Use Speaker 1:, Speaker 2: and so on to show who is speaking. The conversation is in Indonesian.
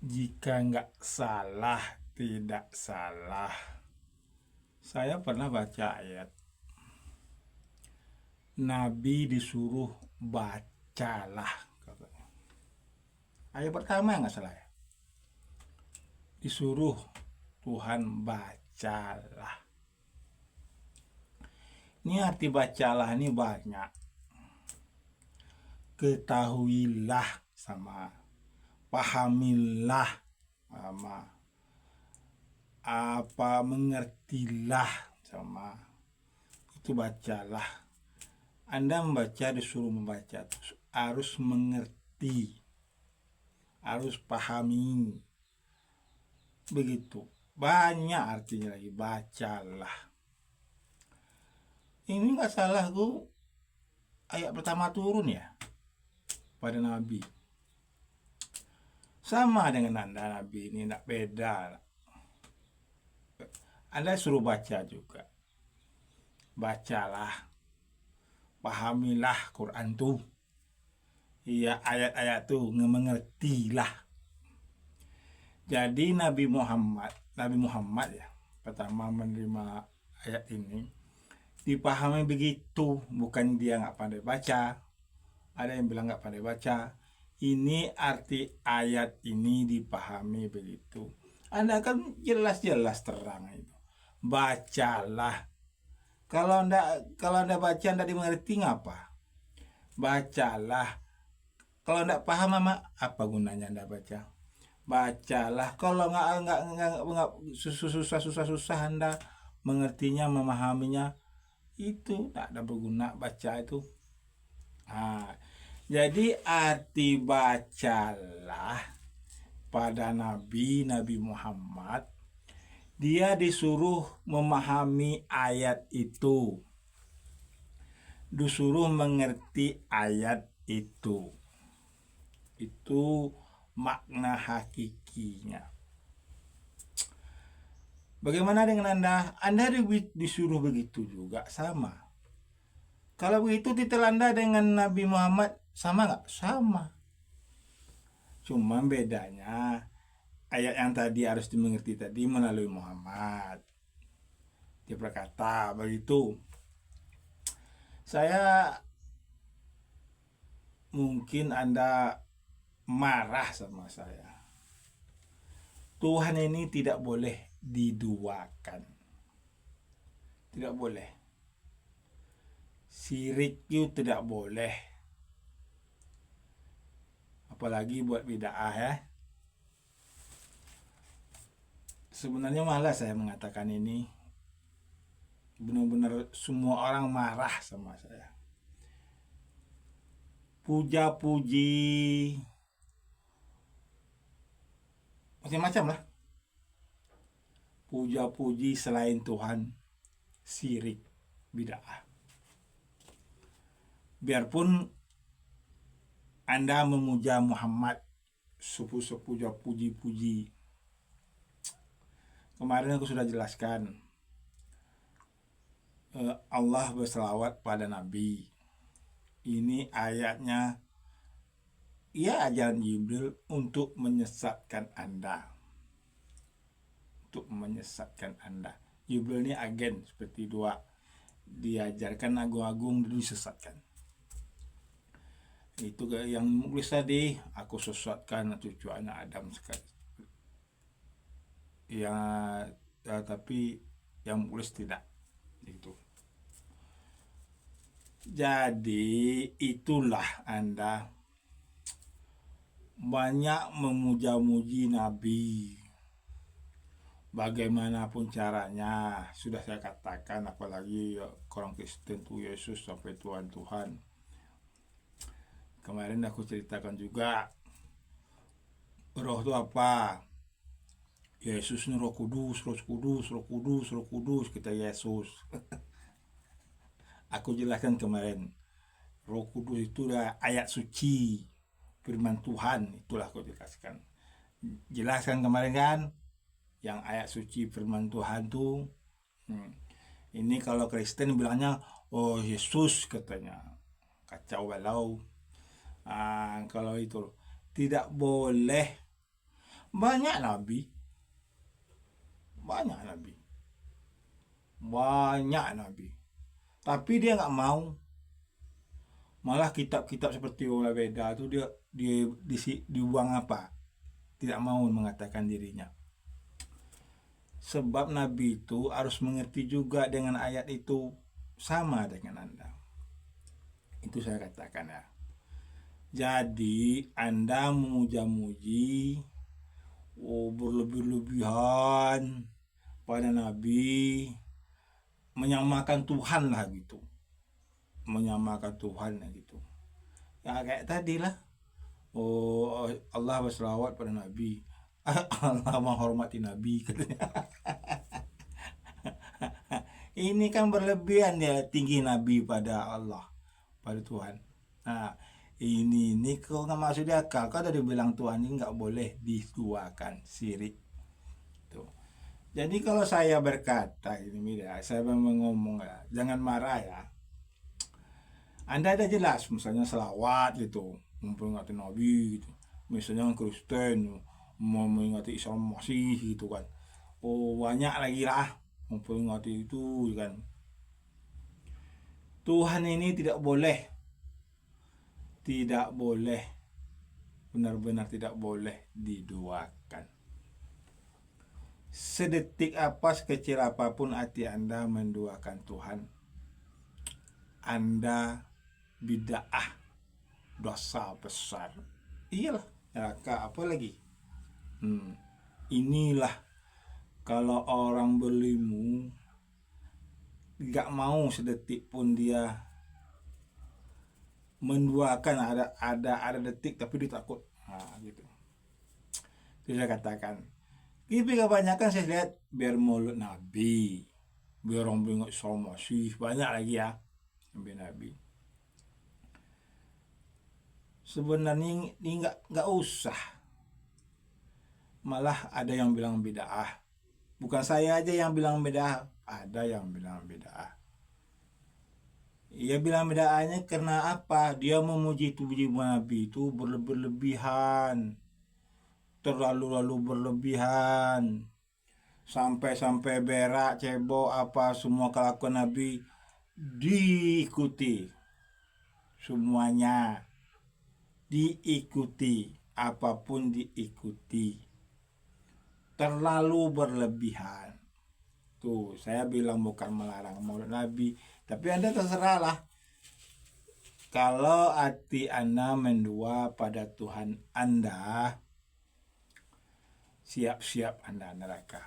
Speaker 1: Jika nggak salah, tidak salah. Saya pernah baca ayat. Nabi disuruh bacalah. Ayat pertama nggak salah ya. Disuruh Tuhan bacalah. Ini arti bacalah ini banyak. Ketahuilah sama pahamilah sama mengertilah sama itu bacalah. Anda membaca disuruh membaca harus mengerti, harus pahami, begitu banyak artinya lagi bacalah. Ini nggak salah tuh ayat pertama turun ya pada Nabi, sama dengan Anda. Nabi ini tidak beda. Anda suruh baca juga, bacalah, pahamilah Quran tuh, iya ayat-ayat tuh mengertilah. Jadi Nabi Muhammad ya pertama menerima ayat ini dipahami begitu, bukan dia nggak pandai baca. Ada yang bilang nggak pandai baca. Ini arti ayat ini dipahami begitu. Anda kan jelas-jelas terang itu. Bacalah. Kalau anda baca anda dimengerti ngapa? Bacalah. Kalau anda paham apa gunanya anda baca? Bacalah. Kalau nggak susah anda mengertinya, memahaminya, itu tak ada berguna baca itu. Jadi arti bacalah pada Nabi Muhammad, dia disuruh memahami ayat itu, disuruh mengerti ayat itu makna hakikinya. Bagaimana dengan Anda? Anda disuruh begitu juga, sama. Kalau begitu titel Anda dengan Nabi Muhammad sama nggak? Sama. Cuma bedanya ayat yang tadi harus dimengerti tadi melalui Muhammad. Dia berkata begitu. Saya mungkin Anda marah sama saya. Tuhan ini tidak boleh diduakan. Tidak boleh. Syirik itu tidak boleh. Apalagi buat bid'ah ya. Sebenarnya malas saya mengatakan ini. Benar-benar semua orang marah sama saya. Puja-puji macam-macam lah. Puja-puji selain Tuhan, syirik, bid'ah. Biarpun Anda memuja Muhammad sepuja puji-puji. Kemarin aku sudah jelaskan. Allah berselawat pada Nabi. Ini ayatnya ya ajaran Jibril untuk menyesatkan Anda. Untuk menyesatkan Anda. Jibril ini agen seperti dua. Diajarkan agung-agung dan disesatkan. Itu yang nulis tadi, aku sesatkan cucu anak Adam sekali. Ya, tapi yang nulis tidak. Itu. Jadi itulah Anda banyak memuja-muji Nabi. Bagaimanapun caranya, sudah saya katakan, apalagi orang Kristen tuh Yesus sampai Tuhan. Kemarin aku ceritakan juga, roh itu apa? Yesus ini roh kudus, kita Yesus. Aku jelaskan kemarin, roh kudus itu adalah ayat suci, firman Tuhan, itulah aku jelaskan. Jelaskan kemarin kan, yang ayat suci firman Tuhan tuh. Ini kalau Kristen bilangnya, oh Yesus katanya, kacau balau. Kalau itu tidak boleh Banyak nabi, banyak nabi, banyak nabi. Tapi dia nggak mau. Malah kitab-kitab seperti Ola Veda itu dibuang apa? Tidak mau mengatakan dirinya. Sebab nabi itu harus mengerti juga dengan ayat itu, sama dengan Anda. Itu saya katakan ya. Jadi Anda memuja-muji, berlebih-lebihan pada nabi, menyamakan Tuhan lah gitu, menyamakan Tuhan lah gitu. Ya kayak tadi lah, oh Allah berselawat pada nabi, Allah menghormati nabi katanya. Ini kan berlebihan ya, tinggi nabi pada Allah, pada Tuhan. Nah, ini kok nggak masuk di akal. Kau tadi bilang Tuhan ini nggak boleh diduakan, syirik. Tuh. Jadi kalau saya berkata ini ya, saya memang ngomong ya, jangan marah ya. Anda ada jelas, misalnya selawat gitu, memperingati Nabi gitu. Misalnya Kristen mau memperingati Isa Masih gitu kan. Oh banyak lagi lah memperingati itu kan. Tuhan ini tidak boleh, benar-benar tidak boleh diduakan. Sedetik apa, sekecil apapun hati Anda menduakan Tuhan, Anda bid'ah, dosa besar. Iyalah, neraka apa lagi? Inilah kalau orang berilmu nggak mau sedetik pun dia menduakan, ada detik tapi dia takut. Nah, gitu. Itu saya katakan. Tapi kebanyakan saya lihat biar mulut Nabi, biar orang bingung sama sih, banyak lagi ya Nabi. Sebenarnya ini nggak usah. Malah ada yang bilang bid'ah. Bukan saya aja yang bilang bid'ah, ada yang bilang bid'ah. Ia bilang bid'ahnya karena apa? Dia memuji Nabi itu berlebihan, terlalu berlebihan, sampai berak, cebok, apa semua kelakuan Nabi diikuti, semuanya diikuti, apapun diikuti, terlalu berlebihan. Tuh saya bilang bukan melarang maulid Nabi, tapi Anda terserah lah. Kalau hati Anda mendua pada Tuhan Anda, siap-siap Anda neraka.